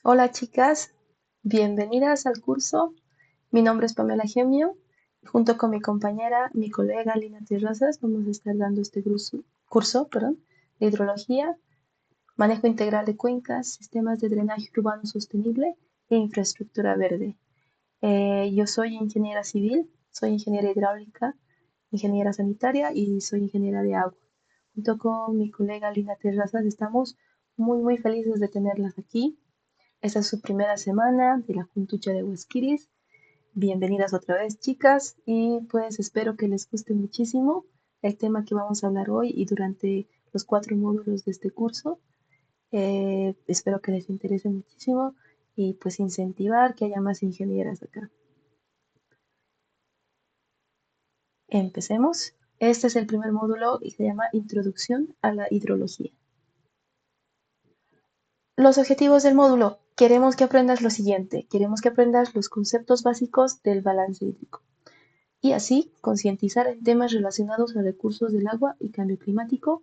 Hola chicas, bienvenidas al curso. Mi nombre es Pamela Gemio. Junto con mi compañera, mi colega Lina Terrazas, vamos a estar dando este curso de hidrología, manejo integral de cuencas, sistemas de drenaje urbano sostenible e infraestructura verde. Yo soy ingeniera civil, soy ingeniera hidráulica, ingeniera sanitaria y soy ingeniera de agua. Junto con mi colega Lina Terrazas estamos muy felices de tenerlas aquí. Esta es su primera semana de la Juntucha de Huasquiris. Bienvenidas otra vez, chicas, y pues espero que les guste muchísimo el tema que vamos a hablar hoy y durante los 4 módulos de este curso. Espero que les interese muchísimo y pues incentivar que haya más ingenieras acá. Empecemos. Este es el primer módulo y se llama Introducción a la hidrología. Los objetivos del módulo. Queremos que aprendas lo siguiente. Queremos que aprendas los conceptos básicos del balance hídrico y así concientizar en temas relacionados a recursos del agua y cambio climático,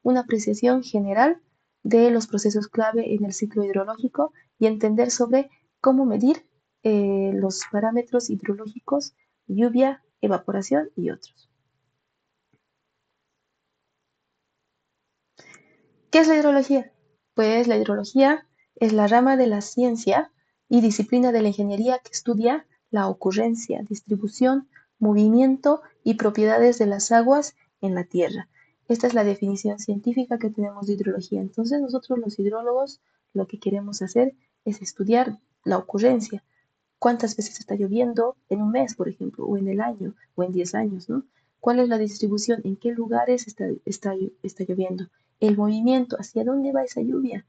una apreciación general de los procesos clave en el ciclo hidrológico y entender sobre cómo medir los parámetros hidrológicos, lluvia, evaporación y otros. ¿Qué es la hidrología? Pues la hidrología es la rama de la ciencia y disciplina de la ingeniería que estudia la ocurrencia, distribución, movimiento y propiedades de las aguas en la Tierra. Esta es la definición científica que tenemos de hidrología. Entonces nosotros los hidrólogos lo que queremos hacer es estudiar la ocurrencia. ¿Cuántas veces está lloviendo en un mes, por ejemplo, o en el año, o en 10 años, ¿no? ¿Cuál es la distribución? ¿En qué lugares está lloviendo? El movimiento, ¿hacia dónde va esa lluvia?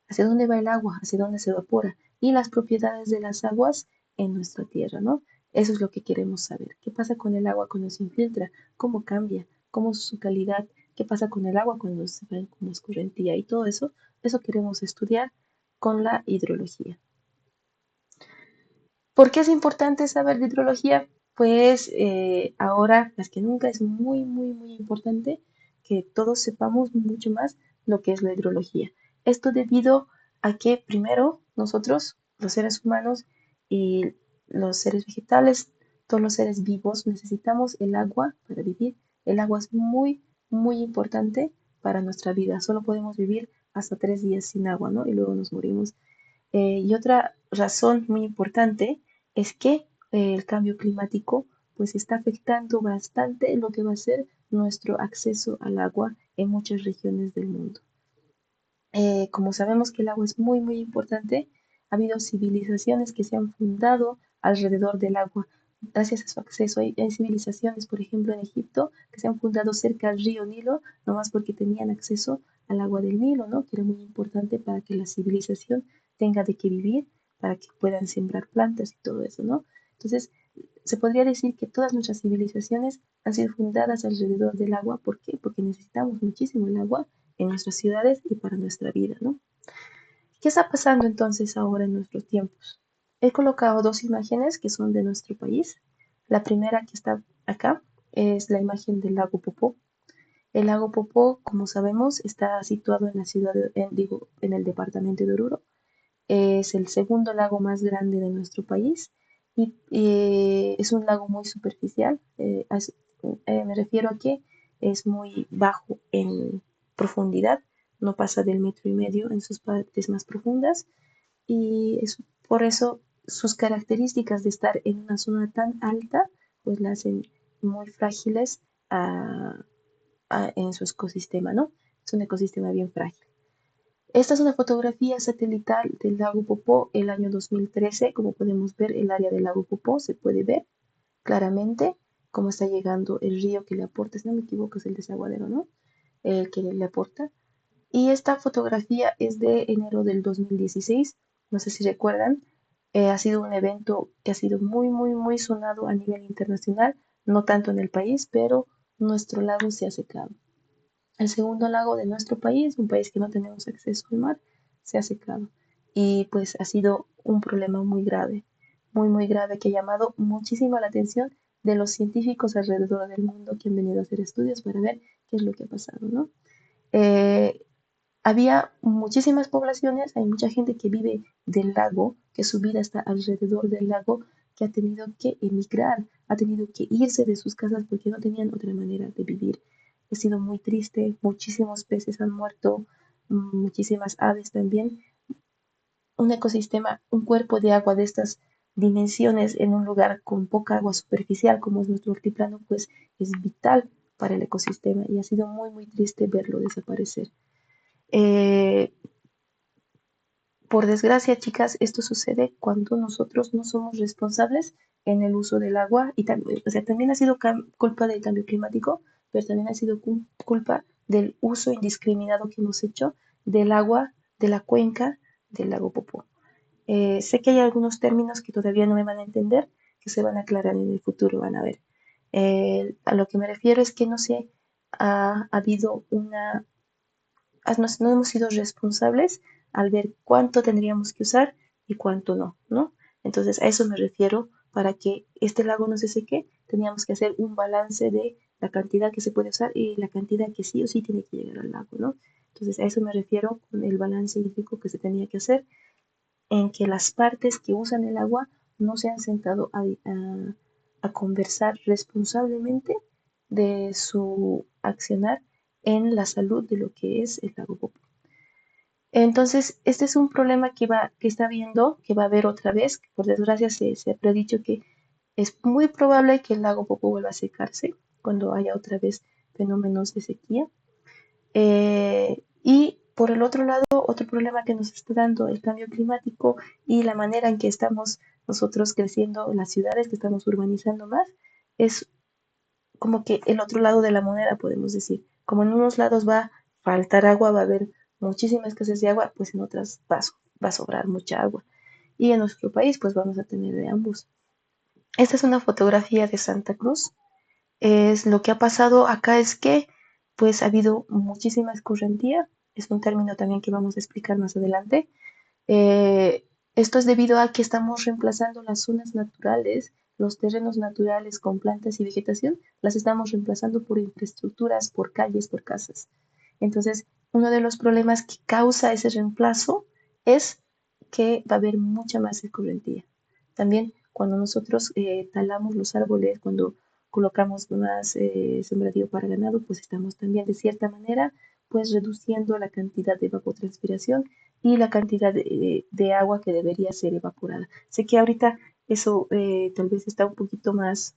¿Hacia dónde va el agua? ¿Hacia dónde se evapora? Y las propiedades de las aguas en nuestra tierra, ¿no? Eso es lo que queremos saber. ¿Qué pasa con el agua cuando se infiltra? ¿Cómo cambia? ¿Cómo es su calidad? ¿Qué pasa con el agua cuando se va como escorrentía? Y todo eso, eso queremos estudiar con la hidrología. ¿Por qué es importante saber de hidrología? Pues ahora más que nunca es muy importante que todos sepamos mucho más lo que es la hidrología. Esto debido a que primero nosotros, los seres humanos y los seres vegetales, todos los seres vivos necesitamos el agua para vivir. El agua es muy importante para nuestra vida. Solo podemos vivir hasta 3 días sin agua, ¿no? Y luego nos morimos. Y otra razón muy importante es que el cambio climático pues está afectando bastante lo que va a ser nuestro acceso al agua en muchas regiones del mundo. Como sabemos que el agua es muy importante, ha habido civilizaciones que se han fundado alrededor del agua. Gracias a su acceso, hay civilizaciones, por ejemplo, en Egipto, que se han fundado cerca del río Nilo, nomás porque tenían acceso al agua del Nilo, ¿no? Que era muy importante para que la civilización tenga de qué vivir, para que puedan sembrar plantas y todo eso, ¿no? Entonces, se podría decir que todas nuestras civilizaciones han sido fundadas alrededor del agua. ¿Por qué? Porque necesitamos muchísimo el agua en nuestras ciudades y para nuestra vida, ¿no? ¿Qué está pasando entonces ahora en nuestros tiempos? He colocado dos imágenes que son de nuestro país. La primera que está acá es la imagen del lago Popó. El lago Popó, como sabemos, está situado en la ciudad, digo, en el departamento de Oruro. Es el segundo lago más grande de nuestro país y es un lago muy superficial. Me refiero a que es muy bajo en profundidad, no pasa del 1,5 metros en sus partes más profundas y es por eso sus características de estar en una zona tan alta pues la hacen muy frágiles en su ecosistema, ¿no? Es un ecosistema bien frágil. Esta es una fotografía satelital del lago Popó el año 2013. Como podemos ver, el área del lago Popó se puede ver claramente cómo está llegando el río que le aporta, si no me equivoco es el desaguadero, ¿no? El que le aporta. Y esta fotografía es de enero del 2016. No sé si recuerdan, ha sido un evento que ha sido muy sonado a nivel internacional, no tanto en el país, pero nuestro lago se ha secado. El segundo lago de nuestro país, un país que no tenemos acceso al mar, se ha secado. Y pues ha sido un problema muy grave, muy grave que ha llamado muchísimo la atención de los científicos alrededor del mundo que han venido a hacer estudios para ver qué es lo que ha pasado, ¿no? Eh, había muchísimas poblaciones, hay mucha gente que vive del lago, que su vida está alrededor del lago, que ha tenido que emigrar, ha tenido que irse de sus casas porque no tenían otra manera de vivir. Ha sido muy triste, muchísimos peces han muerto, muchísimas aves también. Un ecosistema, un cuerpo de agua de estas dimensiones en un lugar con poca agua superficial como es nuestro altiplano, pues es vital para el ecosistema y ha sido muy, muy triste verlo desaparecer. Eh, por desgracia, chicas, esto sucede cuando nosotros no somos responsables en el uso del agua y también, o sea, también ha sido culpa del cambio climático, pero también ha sido culpa del uso indiscriminado que hemos hecho del agua de la cuenca del lago Popó. Sé que hay algunos términos que todavía no me van a entender, que se van a aclarar en el futuro, van a ver. A lo que me refiero es que no se ha habido una no hemos sido responsables al ver cuánto tendríamos que usar y cuánto no, ¿no? Entonces a eso me refiero, para que este lago no se seque, teníamos que hacer un balance de la cantidad que se puede usar y la cantidad que sí o sí tiene que llegar al lago, ¿no? Entonces a eso me refiero con el balance hídrico que se tenía que hacer, en que las partes que usan el agua no se han sentado a conversar responsablemente de su accionar en la salud de lo que es el lago Popo. Entonces, este es un problema que está viendo, que va a haber otra vez, que por desgracia se ha predicho que es muy probable que el lago Popo vuelva a secarse cuando haya otra vez fenómenos de sequía. Y por el otro lado, otro problema que nos está dando el cambio climático y la manera en que estamos nosotros creciendo en las ciudades, que estamos urbanizando más, es como que el otro lado de la moneda, podemos decir. Como en unos lados va a faltar agua, va a haber muchísima escasez de agua, pues en otras va a sobrar mucha agua. Y en nuestro país, pues vamos a tener de ambos. Esta es una fotografía de Santa Cruz. Es lo que ha pasado acá es que pues ha habido muchísima escorrentía. Es un término también que vamos a explicar más adelante. Esto es debido a que estamos reemplazando las zonas naturales, los terrenos naturales con plantas y vegetación, las estamos reemplazando por infraestructuras, por calles, por casas. Entonces, uno de los problemas que causa ese reemplazo es que va a haber mucha más escorrentía. También cuando nosotros talamos los árboles, cuando colocamos más sembradío para ganado, pues estamos también de cierta manera pues reduciendo la cantidad de evapotranspiración y la cantidad de agua que debería ser evaporada. Sé que ahorita eso tal vez está un poquito más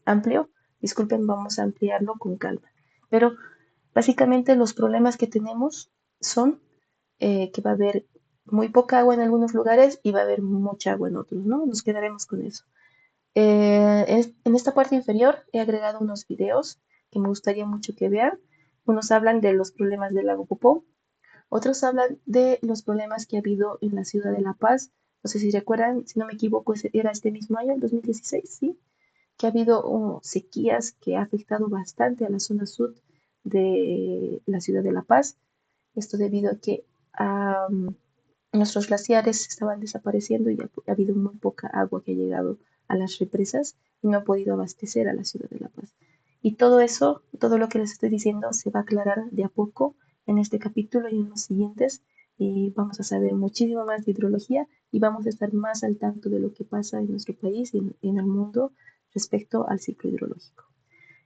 amplio. Disculpen, vamos a ampliarlo con calma. Pero básicamente los problemas que tenemos son que va a haber muy poca agua en algunos lugares y va a haber mucha agua en otros, ¿no? Nos quedaremos con eso. En esta parte inferior he agregado unos videos que me gustaría mucho que vean. Unos hablan de los problemas del lago Popó, otros hablan de los problemas que ha habido en la ciudad de La Paz. No sé si recuerdan, si no me equivoco, era este mismo año, el 2016, ¿sí? Que ha habido sequías que ha afectado bastante a la zona sur de la ciudad de La Paz. Esto debido a que nuestros glaciares estaban desapareciendo y ha habido muy poca agua que ha llegado a las represas y no ha podido abastecer a la ciudad de La Paz. Y todo eso, todo lo que les estoy diciendo, se va a aclarar de a poco en este capítulo y en los siguientes. Y vamos a saber muchísimo más de hidrología y vamos a estar más al tanto de lo que pasa en nuestro país y en el mundo respecto al ciclo hidrológico.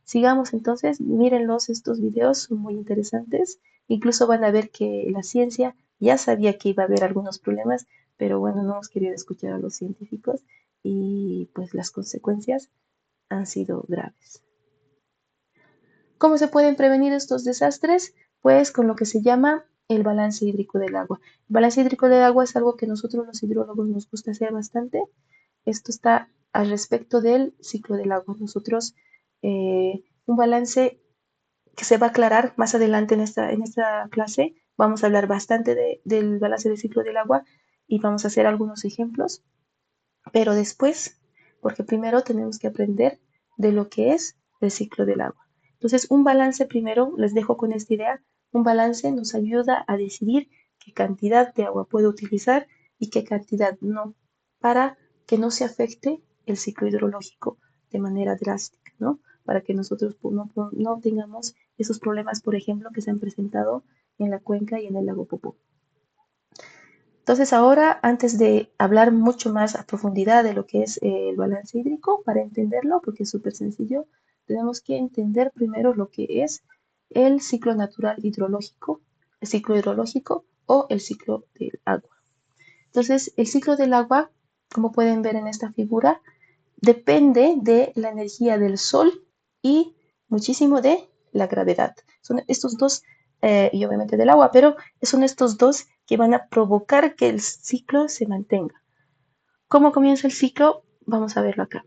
Sigamos entonces, mírenlos, estos videos son muy interesantes. Incluso van a ver que la ciencia ya sabía que iba a haber algunos problemas, pero bueno, no hemos querido escuchar a los científicos y pues las consecuencias han sido graves. ¿Cómo se pueden prevenir estos desastres? Pues con lo que se llama el balance hídrico del agua. El balance hídrico del agua es algo que nosotros los hidrólogos nos gusta hacer bastante. Esto está al respecto del ciclo del agua. Nosotros, un balance que se va a aclarar más adelante en esta clase. Vamos a hablar bastante del balance del ciclo del agua y vamos a hacer algunos ejemplos, pero después, porque primero tenemos que aprender de lo que es el ciclo del agua. Entonces, un balance primero, les dejo con esta idea, un balance nos ayuda a decidir qué cantidad de agua puedo utilizar y qué cantidad no, para que no se afecte el ciclo hidrológico de manera drástica, ¿no? Para que nosotros no tengamos esos problemas, por ejemplo, que se han presentado en la cuenca y en el lago Popó. Entonces ahora, antes de hablar mucho más a profundidad de lo que es el balance hídrico, para entenderlo, porque es súper sencillo, tenemos que entender primero lo que es el ciclo natural hidrológico, el ciclo hidrológico o el ciclo del agua. Entonces, el ciclo del agua, como pueden ver en esta figura, depende de la energía del sol y muchísimo de la gravedad. Son estos dos, y obviamente del agua, pero son estos dos que van a provocar que el ciclo se mantenga. ¿Cómo comienza el ciclo? Vamos a verlo acá.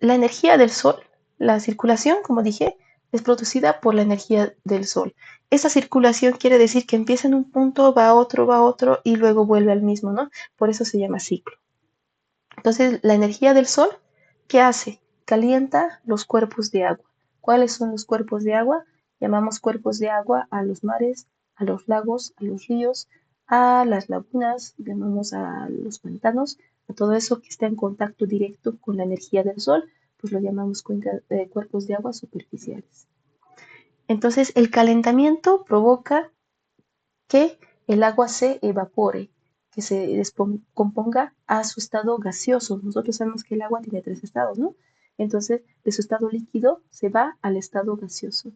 La energía del sol, la circulación, como dije, es producida por la energía del sol. Esa circulación quiere decir que empieza en un punto, va a otro y luego vuelve al mismo, ¿no? Por eso se llama ciclo. Entonces, la energía del sol, ¿qué hace? Calienta los cuerpos de agua. ¿Cuáles son los cuerpos de agua? Llamamos cuerpos de agua a los mares, a los lagos, a los ríos, a las lagunas, llamamos a los pantanos, a todo eso que está en contacto directo con la energía del sol, pues lo llamamos cuerpos de agua superficiales. Entonces, el calentamiento provoca que el agua se evapore, que se descomponga a su estado gaseoso. Nosotros sabemos que el agua tiene tres estados, ¿no? Entonces, de su estado líquido se va al estado gaseoso.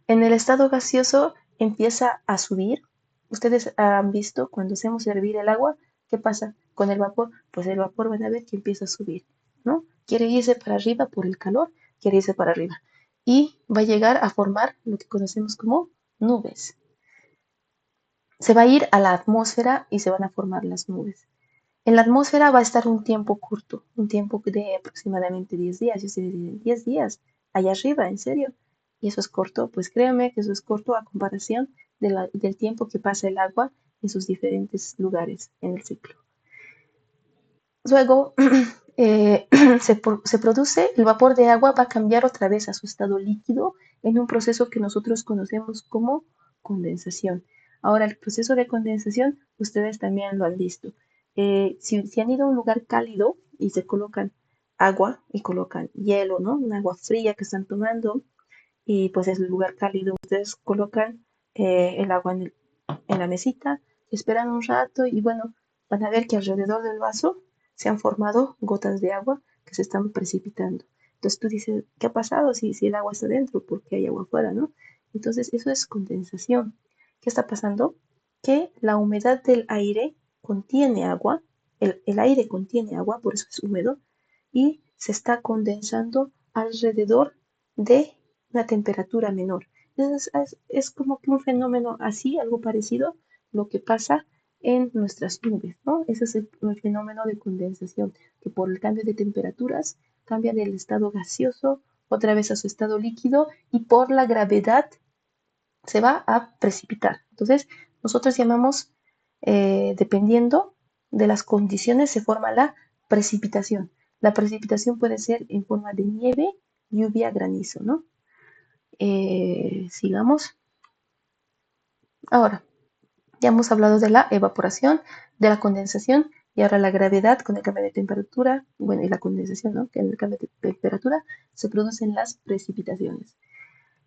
En el estado gaseoso empieza a subir. Ustedes han visto cuando hacemos hervir el agua, ¿qué pasa con el vapor? Pues el vapor van a ver que empieza a subir, ¿no? Quiere irse para arriba por el calor, quiere irse para arriba. Y va a llegar a formar lo que conocemos como nubes. Se va a ir a la atmósfera y se van a formar las nubes. En la atmósfera va a estar un tiempo corto, un tiempo de aproximadamente 10 días. Y ustedes dicen, 10 días, allá arriba, ¿en serio? Y eso es corto, pues créanme que eso es corto a comparación del tiempo que pasa el agua en sus diferentes lugares en el ciclo. Luego se produce, el vapor de agua va a cambiar otra vez a su estado líquido en un proceso que nosotros conocemos como condensación. Ahora, el proceso de condensación, ustedes también lo han visto. Si han ido a un lugar cálido y se colocan agua y colocan hielo, ¿no? Un agua fría que están tomando y pues es el lugar cálido, ustedes colocan el agua en la mesita, esperan un rato y bueno, van a ver que alrededor del vaso se han formado gotas de agua que se están precipitando. Entonces tú dices, ¿qué ha pasado si el agua está dentro? Porque hay agua afuera, ¿no? Entonces eso es condensación. ¿Qué está pasando? Que la humedad del aire contiene agua, el aire contiene agua, por eso es húmedo, y se está condensando alrededor de una temperatura menor. Es como que un fenómeno así, algo parecido, lo que pasa en nuestras nubes, ¿no? Ese es el fenómeno de condensación, que por el cambio de temperaturas cambia del estado gaseoso otra vez a su estado líquido y por la gravedad se va a precipitar. Entonces, nosotros llamamos, dependiendo de las condiciones, se forma la precipitación. La precipitación puede ser en forma de nieve, lluvia, granizo, ¿no? Sigamos. Ahora, ya hemos hablado de la evaporación, de la condensación y ahora la gravedad con el cambio de temperatura, bueno, y la condensación, ¿no? Que en el cambio de temperatura se producen las precipitaciones.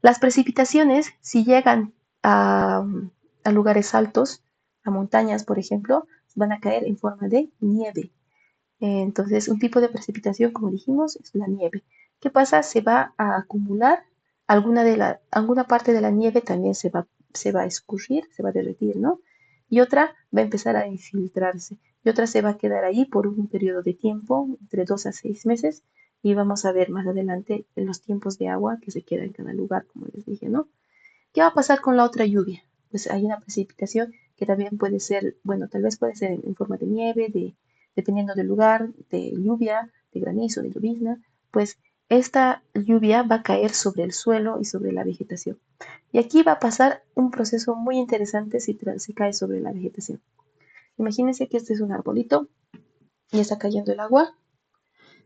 Las precipitaciones, si llegan a lugares altos, a montañas, por ejemplo, van a caer en forma de nieve. Entonces, un tipo de precipitación, como dijimos, es la nieve. ¿Qué pasa? Se va a acumular, alguna parte de la nieve también se va a escurrir, se va a derretir, ¿no? Y otra va a empezar a infiltrarse. Y otra se va a quedar ahí por un periodo de tiempo, entre 2 a 6 meses. Y vamos a ver más adelante los tiempos de agua que se queda en cada lugar, como les dije, ¿no? ¿Qué va a pasar con la otra lluvia? Pues hay una precipitación que también puede ser, bueno, tal vez puede ser en forma de nieve, dependiendo del lugar, de lluvia, de granizo, de llovizna, pues esta lluvia va a caer sobre el suelo y sobre la vegetación. Y aquí va a pasar un proceso muy interesante si cae sobre la vegetación. Imagínense que este es un arbolito y está cayendo el agua,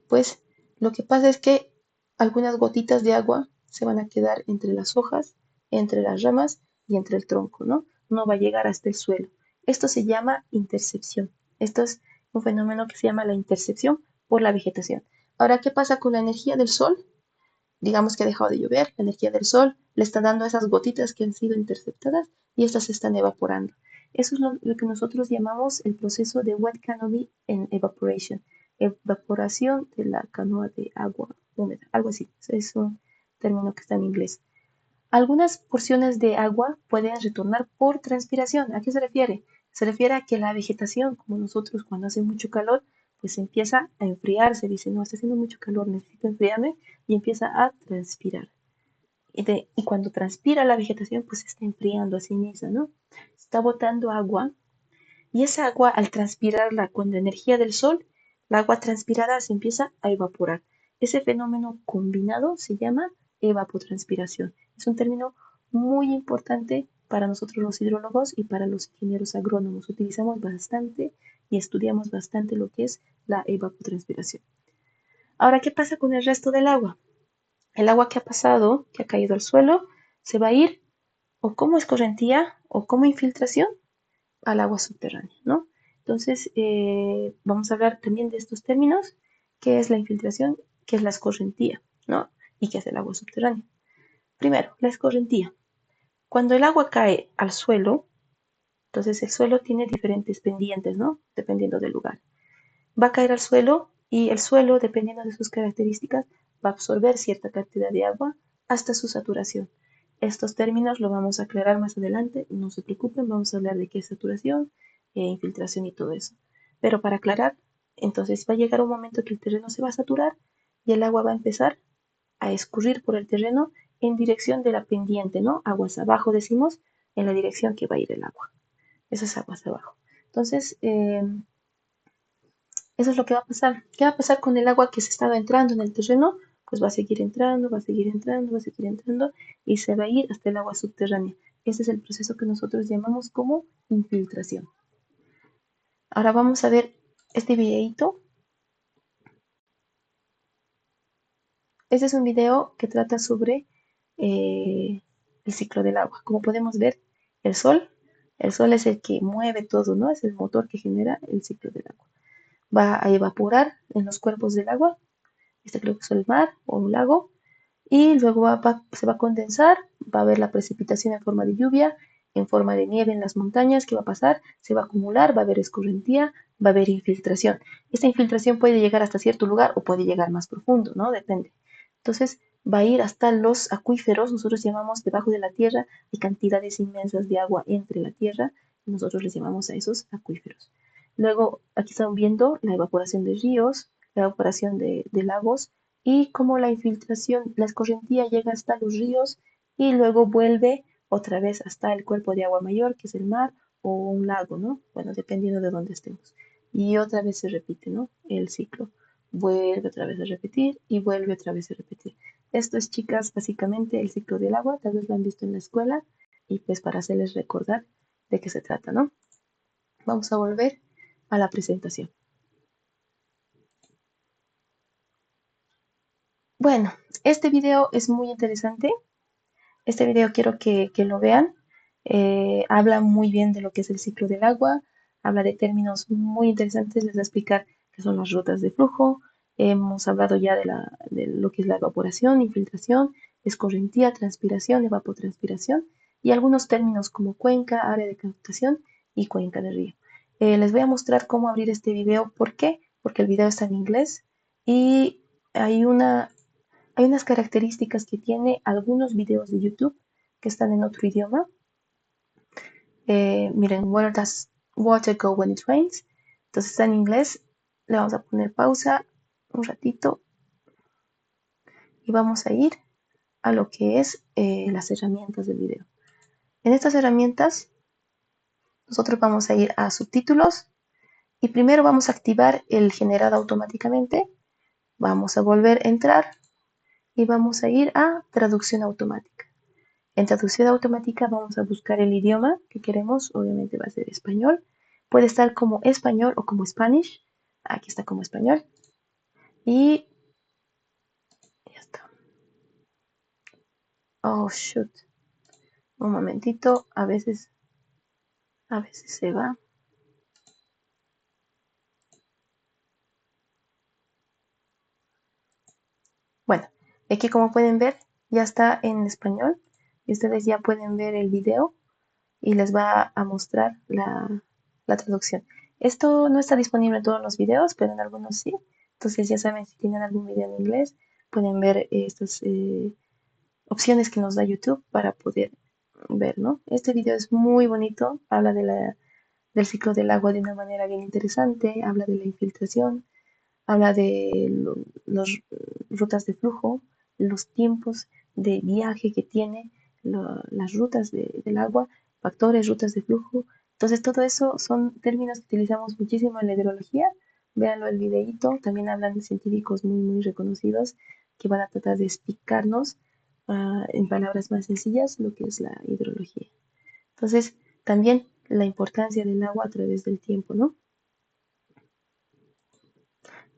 pues lo que pasa es que algunas gotitas de agua se van a quedar entre las hojas, entre las ramas y entre el tronco, ¿no? No va a llegar hasta el suelo. Esto se llama intercepción. Esto es un fenómeno que se llama la intercepción por la vegetación. Ahora, ¿qué pasa con la energía del sol? Digamos que ha dejado de llover, la energía del sol le está dando esas gotitas que han sido interceptadas, y estas se están evaporando. Eso es lo que nosotros llamamos el proceso de wet canopy en evaporation, evaporación de la canoa de agua húmeda, algo así, es un término que está en inglés. Algunas porciones de agua pueden retornar por transpiración. ¿A qué se refiere? Se refiere a que la vegetación, como nosotros cuando hace mucho calor, pues empieza a enfriarse, dice, no, está haciendo mucho calor, necesito enfriarme, y empieza a transpirar. Y cuando transpira la vegetación, pues se está enfriando a sí misma, ¿no? Está botando agua, y esa agua, al transpirarla con la energía del sol, la agua transpirada se empieza a evaporar. Ese fenómeno combinado se llama evapotranspiración. Es un término muy importante para nosotros los hidrólogos y para los ingenieros agrónomos. Utilizamos bastante y estudiamos bastante lo que es la evapotranspiración. Ahora, ¿qué pasa con el resto del agua? El agua que ha pasado, que ha caído al suelo, se va a ir o como escorrentía o como infiltración al agua subterránea, ¿no? Entonces, vamos a hablar también de estos términos, qué es la infiltración, qué es la escorrentía, ¿no? Y qué es el agua subterránea. Primero, la escorrentía. Cuando el agua cae al suelo, entonces el suelo tiene diferentes pendientes, ¿no? Dependiendo del lugar. Va a caer al suelo y el suelo, dependiendo de sus características, va a absorber cierta cantidad de agua hasta su saturación. Estos términos lo vamos a aclarar más adelante, no se preocupen, vamos a hablar de qué es saturación, infiltración y todo eso. Pero para aclarar, entonces va a llegar un momento que el terreno se va a saturar y el agua va a empezar a escurrir por el terreno en dirección de la pendiente, ¿no? Aguas abajo decimos, en la dirección que va a ir el agua. Eso es aguas abajo. Entonces, eso es lo que va a pasar. ¿Qué va a pasar con el agua que se estaba entrando en el terreno? Pues va a seguir entrando, va a seguir entrando, va a seguir entrando y se va a ir hasta el agua subterránea. Ese es el proceso que nosotros llamamos como infiltración. Ahora vamos a ver este videito. Este es un video que trata sobre el ciclo del agua. Como podemos ver, el sol, el sol es el que mueve todo, ¿no? Es el motor que genera el ciclo del agua. Va a evaporar en los cuerpos del agua. Este creo que es el mar o un lago y luego se va a condensar, va a haber la precipitación en forma de lluvia, en forma de nieve en las montañas, ¿qué va a pasar? Se va a acumular, va a haber escorrentía, va a haber infiltración. Esta infiltración puede llegar hasta cierto lugar o puede llegar más profundo, ¿no? Depende. Entonces va a ir hasta los acuíferos, nosotros llamamos debajo de la tierra, hay cantidades inmensas de agua entre la tierra, y nosotros les llamamos a esos acuíferos. Luego, aquí están viendo la evaporación de ríos, la evaporación de lagos, y como la infiltración, la escorrentía llega hasta los ríos y luego vuelve otra vez hasta el cuerpo de agua mayor, que es el mar o un lago, ¿no? Bueno, dependiendo de dónde estemos. Y otra vez se repite, ¿no? El ciclo. Vuelve otra vez a repetir y vuelve otra vez a repetir. Esto es, chicas, básicamente el ciclo del agua. Tal vez lo han visto en la escuela y pues para hacerles recordar de qué se trata, ¿no? Vamos a volver a la presentación. Bueno, este video es muy interesante. Este video quiero que lo vean. Habla muy bien de lo que es el ciclo del agua, habla de términos muy interesantes, les voy a explicar qué son las rutas de flujo. Hemos hablado ya de lo que es la evaporación, infiltración, escorrentía, transpiración, evapotranspiración y algunos términos como cuenca, área de captación y cuenca de río. Les voy a mostrar cómo abrir este video. ¿Por qué? Porque el video está en inglés y hay hay unas características que tiene algunos videos de YouTube que están en otro idioma. Miren, where does water go when it rains? Entonces está en inglés. Le vamos a poner pausa un ratito y vamos a ir a lo que es las herramientas del video. En estas herramientas nosotros vamos a ir a subtítulos y primero vamos a activar el generado automáticamente. Vamos a volver a entrar y vamos a ir a traducción automática. En traducción automática vamos a buscar el idioma que queremos, obviamente va a ser español. Puede estar como español o como Spanish. Aquí está como español. Y ya está. Oh, shoot. Un momentito, a veces se va. Bueno, aquí como pueden ver, ya está en español. Y ustedes ya pueden ver el video y les va a mostrar la traducción. Esto no está disponible en todos los videos, pero en algunos sí. Entonces ya saben, si tienen algún video en inglés, pueden ver estas opciones que nos da YouTube para poder ver, ¿no? Este video es muy bonito, habla del ciclo del agua de una manera bien interesante, habla de la infiltración, habla de las rutas de flujo, los tiempos de viaje que tiene, las rutas del agua, factores, rutas de flujo. Entonces, todo eso son términos que utilizamos muchísimo en la hidrología. Véanlo el videíto. También hablan de científicos muy, muy reconocidos que van a tratar de explicarnos en palabras más sencillas lo que es la hidrología. Entonces, también la importancia del agua a través del tiempo, ¿no?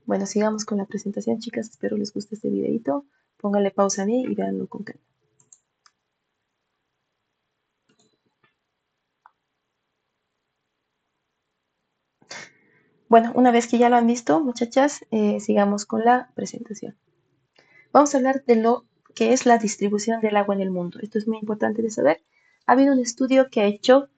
Bueno, sigamos con la presentación, chicas. Espero les guste este videito. Pónganle pausa a mí y véanlo con calma. Bueno, una vez que ya lo han visto, muchachas, sigamos con la presentación. Vamos a hablar de lo que es la distribución del agua en el mundo. Esto es muy importante de saber. Ha habido un estudio que ha hecho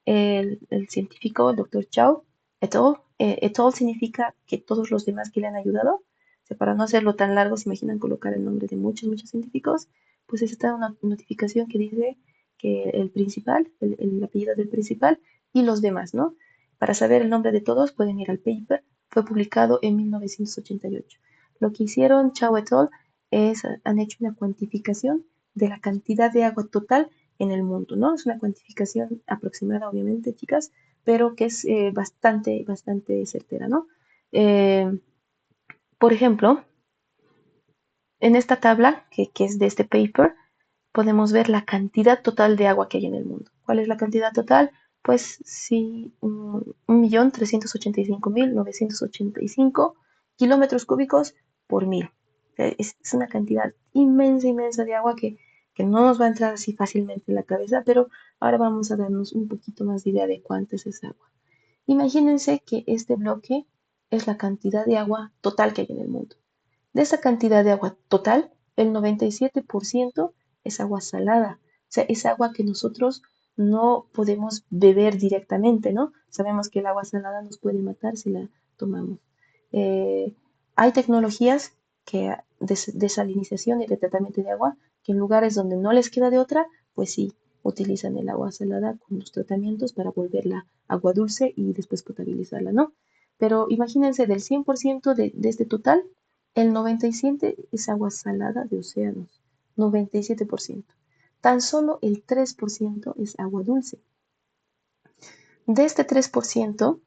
el científico, el doctor Chao, et al. Et al significa que todos los demás que le han ayudado, o sea, para no hacerlo tan largo, se imaginan colocar el nombre de muchos, muchos científicos, pues está una notificación que dice que el principal, el apellido del principal y los demás, ¿no? Para saber el nombre de todos pueden ir al paper. Fue publicado en 1988. Lo que hicieron Chao et al. Han hecho una cuantificación de la cantidad de agua total en el mundo, ¿no? Es una cuantificación aproximada, obviamente, chicas, pero que es bastante, bastante certera, ¿no? Eh, por ejemplo, en esta tabla, que es de este paper, podemos ver la cantidad total de agua que hay en el mundo. ¿Cuál es la cantidad total? Pues sí, 1.385.985 kilómetros cúbicos por mil. Es una cantidad inmensa, inmensa de agua que no nos va a entrar así fácilmente en la cabeza, pero ahora vamos a darnos un poquito más de idea de cuánto es esa agua. Imagínense que este bloque es la cantidad de agua total que hay en el mundo. De esa cantidad de agua total, el 97% es agua salada. O sea, es agua que nosotros no podemos beber directamente, ¿no? Sabemos que el agua salada nos puede matar si la tomamos. Eh, Hay tecnologías de desalinización y de tratamiento de agua que en lugares donde no les queda de otra, pues sí, utilizan el agua salada con los tratamientos para volverla agua dulce y después potabilizarla, ¿no? Pero imagínense, del 100% de este total, el 97% es agua salada de océanos, 97%. Tan solo el 3% es agua dulce. De este 3%,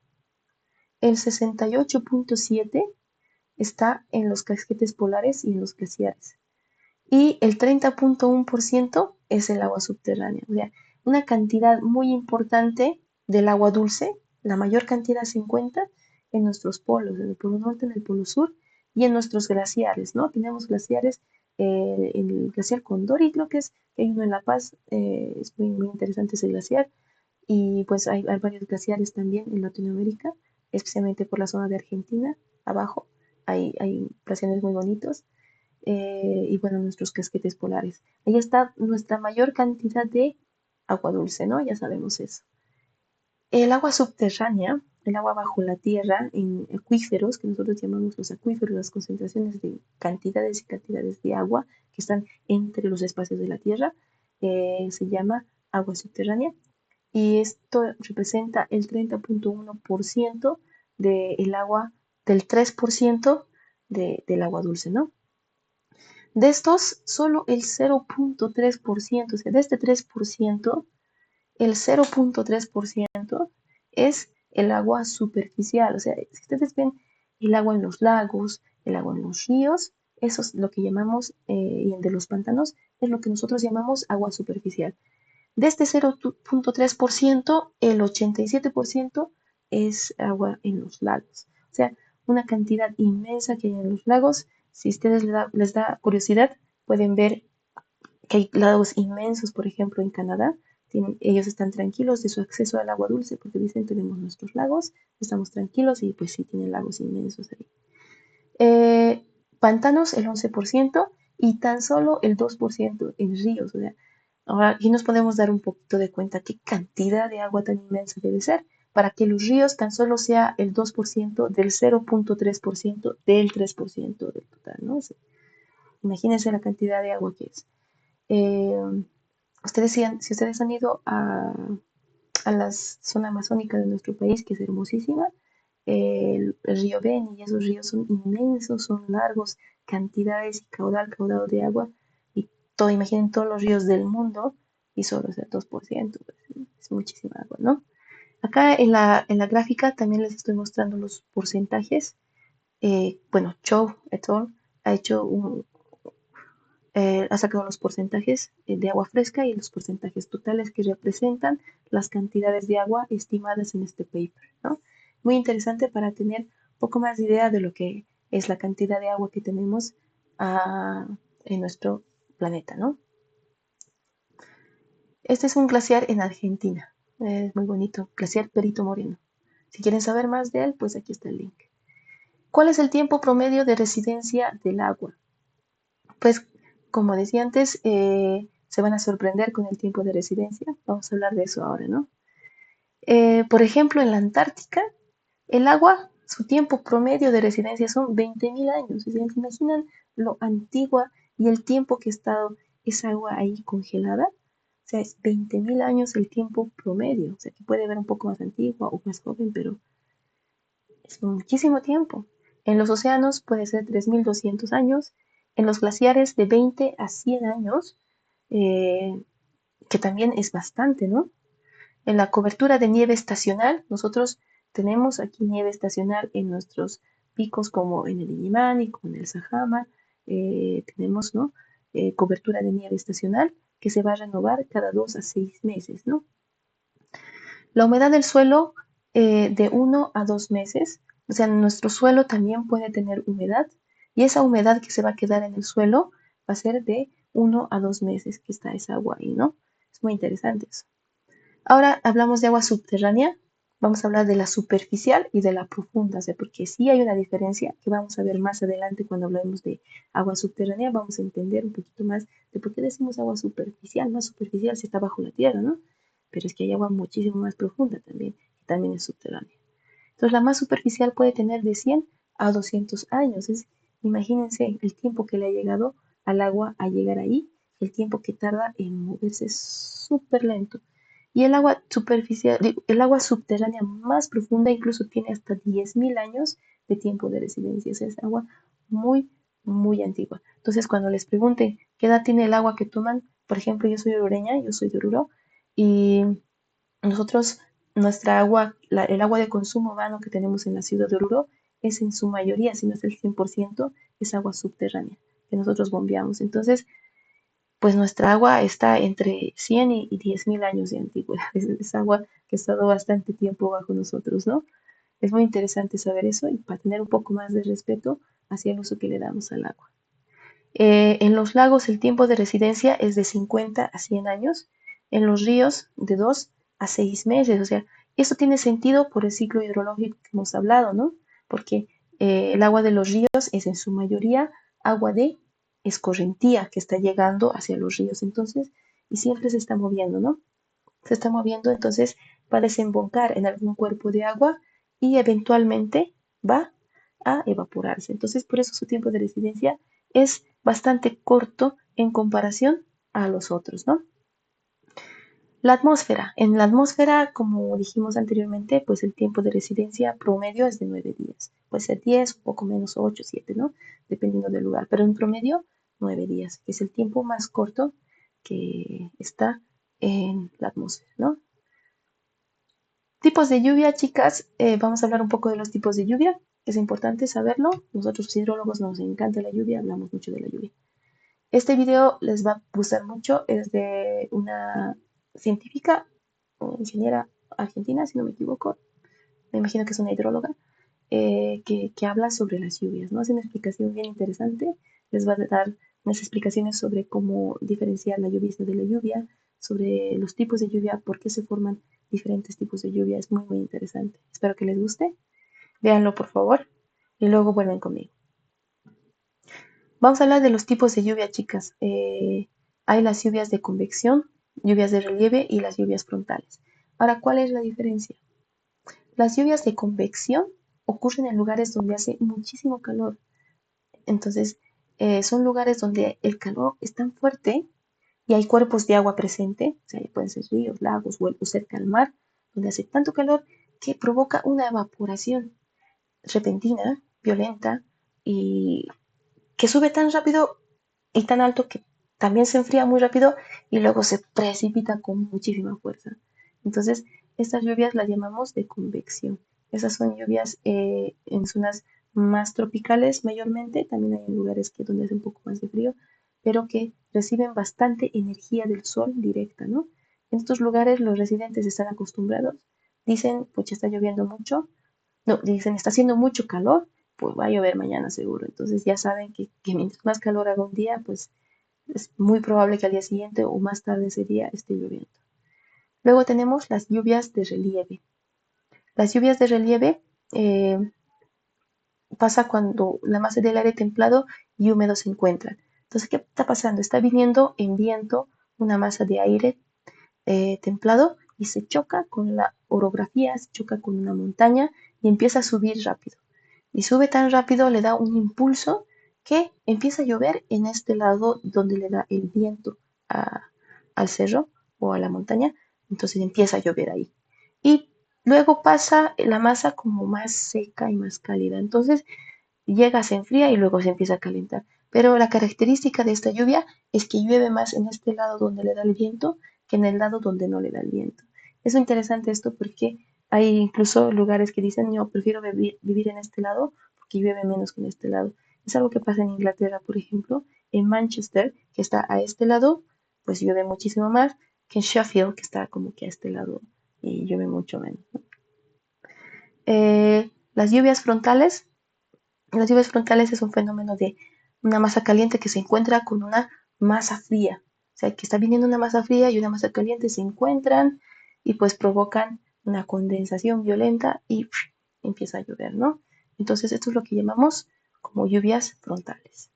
el 68.7% está en los casquetes polares y en los glaciares. Y el 30.1% es el agua subterránea. O sea, una cantidad muy importante del agua dulce, la mayor cantidad se encuentra en nuestros polos, en el polo norte, en el polo sur y en nuestros glaciares, ¿no? Tenemos glaciares, en el glaciar Condori, creo que hay uno en La Paz, es muy, muy interesante ese glaciar. Y pues hay varios glaciares también en Latinoamérica, especialmente por la zona de Argentina, abajo. Hay glaciares muy bonitos y bueno, nuestros casquetes polares. Ahí está nuestra mayor cantidad de agua dulce, ¿no? Ya sabemos eso. El agua subterránea, el agua bajo la tierra, en acuíferos, que nosotros llamamos los acuíferos, las concentraciones de cantidades y cantidades de agua que están entre los espacios de la tierra, se llama agua subterránea. Y esto representa el 30.1% del agua, del 3% del agua dulce, ¿no? De estos, solo el 0.3%, o sea, de este 3%, el 0.3% es el agua superficial. O sea, si ustedes ven el agua en los lagos, el agua en los ríos, eso es lo que llamamos, y de los pantanos, es lo que nosotros llamamos agua superficial. De este 0.3%, el 87% es agua en los lagos. O sea, una cantidad inmensa que hay en los lagos. Si a ustedes les da curiosidad, pueden ver que hay lagos inmensos, por ejemplo, en Canadá. Ellos están tranquilos de su acceso al agua dulce porque dicen tenemos nuestros lagos, estamos tranquilos y pues sí tienen lagos inmensos ahí. Pantanos el 11% y tan solo el 2% en ríos. O sea, Ahora, aquí nos podemos dar un poquito de cuenta qué cantidad de agua tan inmensa debe ser para que los ríos tan solo sea el 2% del 0,3% del 3% del total, ¿no? O sea, imagínense la cantidad de agua que es. Eh, si ustedes han ido a la zona amazónica de nuestro país, que es hermosísima, el río Beni, y esos ríos son inmensos, son largos, cantidades y caudal de agua, y todo, imaginen todos los ríos del mundo, y solo es el 2%, pues, es muchísima agua, ¿no? Acá en la gráfica también les estoy mostrando los porcentajes. Bueno, Chow et al. ha hecho ha sacado los porcentajes de agua fresca y los porcentajes totales que representan las cantidades de agua estimadas en este paper, ¿no? Muy interesante para tener un poco más de idea de lo que es la cantidad de agua que tenemos en nuestro planeta, ¿no? Este es un glaciar en Argentina. Es muy bonito, glaciar Perito Moreno. Si quieren saber más de él, pues aquí está el link. ¿Cuál es el tiempo promedio de residencia del agua? Pues, como decía antes, se van a sorprender con el tiempo de residencia. Vamos a hablar de eso ahora, ¿no? Por ejemplo, en la Antártica, el agua, su tiempo promedio de residencia son 20.000 años. ¿Se imaginan lo antigua y el tiempo que ha estado esa agua ahí congelada? O sea, es 20.000 años el tiempo promedio. O sea, que puede ver un poco más antigua o más joven, pero es muchísimo tiempo. En los océanos puede ser 3.200 años, en los glaciares de 20 a 100 años, eh, que también es bastante, ¿no? En la cobertura de nieve estacional, nosotros tenemos aquí nieve estacional en nuestros picos como en el Illimani, como en el Sajama, tenemos, ¿no? Cobertura de nieve estacional que se va a renovar cada 2 a 6 meses, ¿no? La humedad del suelo de 1 a 2 meses, o sea, nuestro suelo también puede tener humedad y esa humedad que se va a quedar en el suelo va a ser de 1 a 2 meses que está esa agua ahí, ¿no? Es muy interesante eso. Ahora hablamos de agua subterránea, vamos a hablar de la superficial y de la profunda, o sea, porque sí hay una diferencia que vamos a ver más adelante cuando hablemos de agua subterránea, vamos a entender un poquito más de por qué decimos agua superficial, más superficial si está bajo la tierra, ¿no? Pero es que hay agua muchísimo más profunda también, y también es subterránea. Entonces, la más superficial puede tener de 100 a 200 años. Imagínense el tiempo que le ha llegado al agua a llegar ahí, el tiempo que tarda en moverse es súper lento. Y el agua superficial, el agua subterránea más profunda incluso tiene hasta 10.000 años de tiempo de residencia. O sea, es agua muy, muy antigua. Entonces, cuando les pregunten qué edad tiene el agua que toman, por ejemplo, yo soy orureña, yo soy de Oruro, y nosotros, nuestra agua, el agua de consumo humano que tenemos en la ciudad de Oruro es en su mayoría, si no es el 100%, es agua subterránea que nosotros bombeamos. Entonces, pues nuestra agua está entre 100 y 10.000 años de antigüedad. Es agua que ha estado bastante tiempo bajo nosotros, ¿no? Es muy interesante saber eso y para tener un poco más de respeto hacia el uso que le damos al agua. En los lagos el tiempo de residencia es de 50 a 100 años, en los ríos de 2 a 6 meses. O sea, esto tiene sentido por el ciclo hidrológico que hemos hablado, ¿no? Porque el agua de los ríos es en su mayoría agua de escorrentía que está llegando hacia los ríos. Entonces, y siempre se está moviendo, ¿no? Se está moviendo, entonces va a desembocar en algún cuerpo de agua y eventualmente va a evaporarse. Entonces, por eso su tiempo de residencia es bastante corto en comparación a los otros, ¿no? La atmósfera. En la atmósfera, como dijimos anteriormente, pues el tiempo de residencia promedio es de 9 días. Puede ser 10, un poco menos, 8, 7, ¿no? Dependiendo del lugar. Pero en promedio, 9 días, que es el tiempo más corto que está en la atmósfera, ¿no? Tipos de lluvia, chicas, vamos a hablar un poco de los tipos de lluvia. Es importante saberlo. Nosotros los hidrólogos nos encanta la lluvia, hablamos mucho de la lluvia. Este video les va a gustar mucho, es de una científica o ingeniera argentina, si no me equivoco, me imagino que es una hidróloga, que habla sobre las lluvias, ¿no? Hace una explicación bien interesante, les va a dar unas explicaciones sobre cómo diferenciar la llovizna de la lluvia, sobre los tipos de lluvia, por qué se forman diferentes tipos de lluvia, es muy, muy interesante. Espero que les guste, véanlo por favor y luego vuelven conmigo. Vamos a hablar de los tipos de lluvia, chicas. Hay las lluvias de convección, lluvias de relieve y las lluvias frontales. Ahora, ¿cuál es la diferencia? Las lluvias de convección ocurren en lugares donde hace muchísimo calor. Entonces, son lugares donde el calor es tan fuerte y hay cuerpos de agua presente, o sea, pueden ser ríos, lagos o cerca al mar, donde hace tanto calor que provoca una evaporación repentina, violenta y que sube tan rápido y tan alto que también se enfría muy rápido y luego se precipita con muchísima fuerza. Entonces, estas lluvias las llamamos de convección. Esas son lluvias en zonas más tropicales mayormente, también hay en lugares donde hace un poco más de frío, pero que reciben bastante energía del sol directa, ¿no? En estos lugares los residentes están acostumbrados, dicen, pues está lloviendo mucho, no, dicen, está haciendo mucho calor, pues va a llover mañana seguro. Entonces ya saben que mientras más calor haga un día, pues es muy probable que al día siguiente o más tarde ese día esté lloviendo. Luego tenemos las lluvias de relieve. Las lluvias de relieve eh, pasa cuando la masa del aire templado y húmedo se encuentran. Entonces, ¿qué está pasando? Está viniendo en viento una masa de aire templado y se choca con la orografía, se choca con una montaña y empieza a subir rápido. Y sube tan rápido, le da un impulso que empieza a llover en este lado donde le da el viento a- al cerro o a la montaña. Entonces empieza a llover ahí. Y luego pasa la masa como más seca y más cálida. Entonces llega, se enfría y luego se empieza a calentar. Pero la característica de esta lluvia es que llueve más en este lado donde le da el viento que en el lado donde no le da el viento. Es interesante esto porque hay incluso lugares que dicen, yo prefiero vivir en este lado porque llueve menos que en este lado. Es algo que pasa en Inglaterra, por ejemplo, en Manchester, que está a este lado, pues llueve muchísimo más que en Sheffield, que está como que a este lado y llueve mucho menos. ¿No? Las lluvias frontales las lluvias frontales es un fenómeno de una masa caliente que se encuentra con una masa fría. O sea, que está viniendo una masa fría y una masa caliente se encuentran y pues provocan una condensación violenta y empieza a llover, ¿no? Entonces esto es lo que llamamos como lluvias frontales.